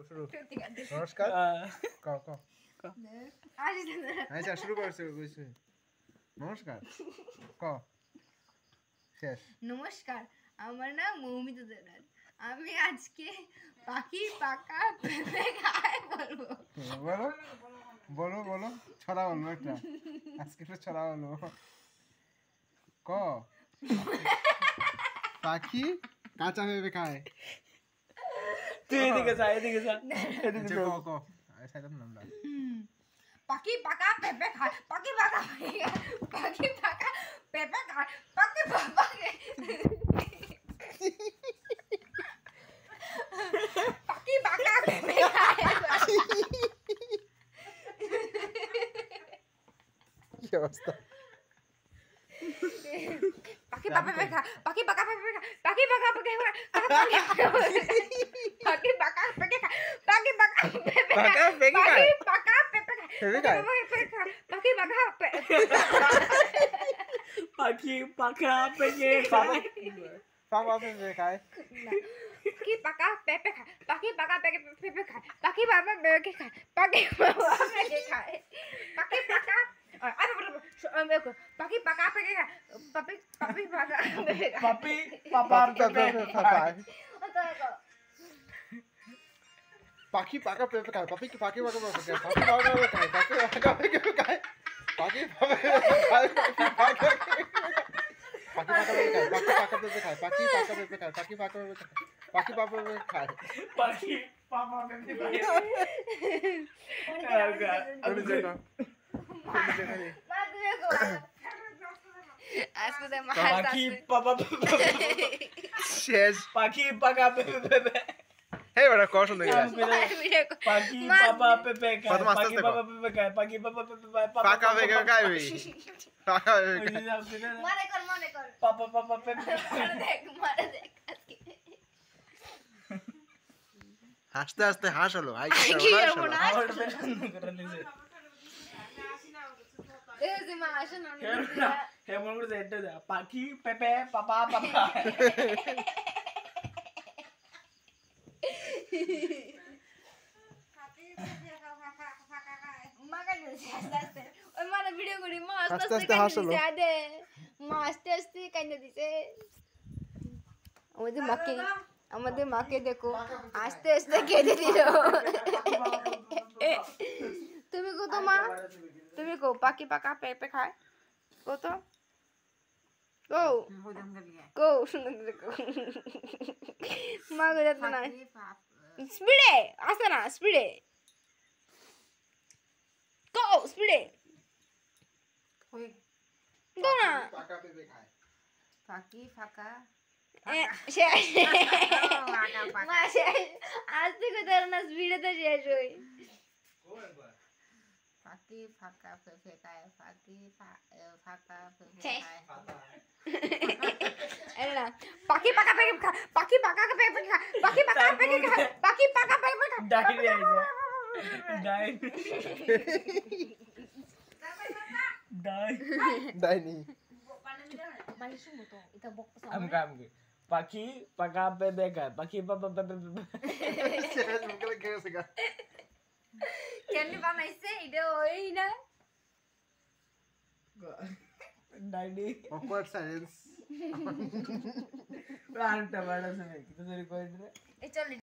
শুরু নমস্কার ক ক আচ্ছা শুরু করছে কইছে নমস্কার ক শেষ নমস্কার, আমার নাম মৌমিতা দেবনাথ। আমি আজকে পাখি পাকা পেঁপে খায় বলবো। বলো বলো বলো ছড়া বলো একটা আজকে একটা ছড়া বলো ক পাখি কাঁচা পেঁপে খায় তুই এদিকে যা এদিকে যা এদিকে ক ক সাইডাম নামটা পাখি পাকা পেঁপে খায়, পাখি পাকা পাখি পাকা পেঁপে খায়, পাখি পাকা পাখি পাকা পেঁপে খায়। কি অবস্থা পাখি পাকা পেঁপে খায়, পাখি পাকা পেঁপে খায়, পাখি পাকা পেঁপে খায়, পাখি পাকা পেঁপে খায়, পাখি পাকা পেঁপে খায়, পাখি পাকা পেঁপে খায়, পাখি পাকা পাখি পাখা পেকে খায় পাপা পেঁপে খায় পাখি পাকা পেঁপে খায়, পাখি পাকা পেঁপে খায়, পাখি বাবা পেঁপে খায়, পাখি বাবা পেঁপে খায়, পাখি পাকা পাখি পাকা পেঁপে খায়, পাপি পাপি পাকা পেঁপে খায়, পাপি পাপা পেকে খায় পাখি পাকা পেঁপে খায় পাখি পাখি পাকা পেঁপে খায় পাখি পাকা পেঁপে খায় পাখি পাকা পেঁপে খায় পাখি পাকা পেঁপে খায় পাখি পাকা পেঁপে খায় পাখি পাকা পেঁপে খায় পাখি পাকা পেঁপে খায় পাখি পাপা পেকে খায় আমি দেখো পাখি পাপা শেষ পাখি পাকা পেপে হে বড় কষ্ট দেখে পাখি পাপা পেপে খায় পাখি পাপা পেপে খায় পাখি পাপা পেপে পাকা পেঁপে খায় পাকা পেঁপে মনে কর পাপা পাপা পেপে মারে দেখ হাসতে হাসতে হাস হলো আই কি করবো না আমার বেরোনো করে নিছে এই যে মা আসে না হে মন করে এটা দে পাখি পেপে পাপা পাপা মা কাজ আস্তে আস্তে ওই মানে ভিডিও করি মা আস্তে আস্তে আস্তে হাসলো। আদে মা আস্তে আস্তে কান্না দিছে আমাদের মাকে দেখো আস্তে আস্তে কেঁদে দিল তুমি কত মা তুমি কো পাখি পাকা পেঁপে খায় কত কো শুনে দেখো মা গজাতে না স্পিডে আসে না স্পিডে গো স্পিডে গো না পাকা পেঁপে খায় পাখি ফাঁকা শেষ মা শেষ আজ থেকে তোর না স্পিডে তো শেষ হই পাখি ফাঁকা পেঁপে খায় পাখি ফাঁকা পেঁপে শেষ। খায় আরে না পাখি পাকা পেঁপে খা পাখি পাকা পেঁপে খা পাখি পাকা পেঁপে খা পাখি পাকা পেঁপে খা ডাইরি আইছে দাইনি মানে শুনো তো এটা বকছ আমকে পাখি পাকা পেপে খায় পাখি পাপা পেপে শেষ মুখে গেছে গা কেন বানাইছে এটা ওই না ডাইরি awkward silence আরেকটা বাড়া শুনে কিছু কই দিলে এই চল